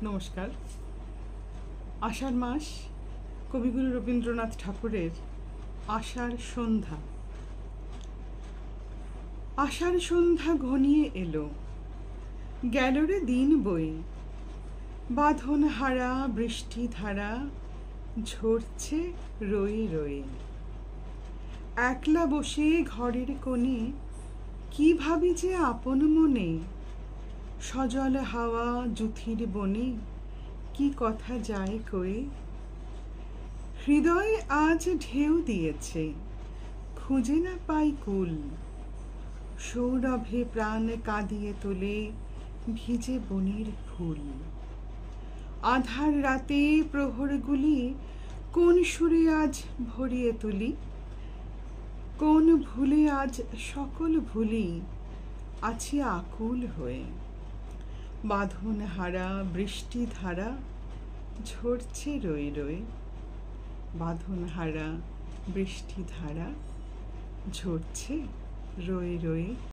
নমস্কার। আষাঢ় মাস কবিগুরু রবীন্দ্রনাথ ঠাকুরের আষাঢ় সন্ধ্যা। আষাঢ় সন্ধ্যা ঘনিয়ে এলো, গেল রে দিন বয়ে, বাঁধন হারা বৃষ্টি ধারা ঝরছে রয়ে রয়ে। একলা বসে ঘরের কোণে কি ভাবি যে আপন মনে, সজল হাওয়া জুথির বনে কি কথা যায় কয়ে। হৃদয় আজ ঢেউ দিয়েছে, খুঁজে না পাই কুল, সৌরভে প্রাণ কাঁদিয়ে তোলে ভিজে বনের ফুল। আধার রাতে প্রহরগুলি কোন সুরে আজ ভরিয়ে তুলি, কোন ভুলে আজ সকল ভুলি আছি আকুল হয়ে। বাঁধন হারা বৃষ্টি ধারা ঝরছে রয়ে রয়ে, বাঁধন হারা বৃষ্টি ধারা ঝরছে রয়ে রয়ে।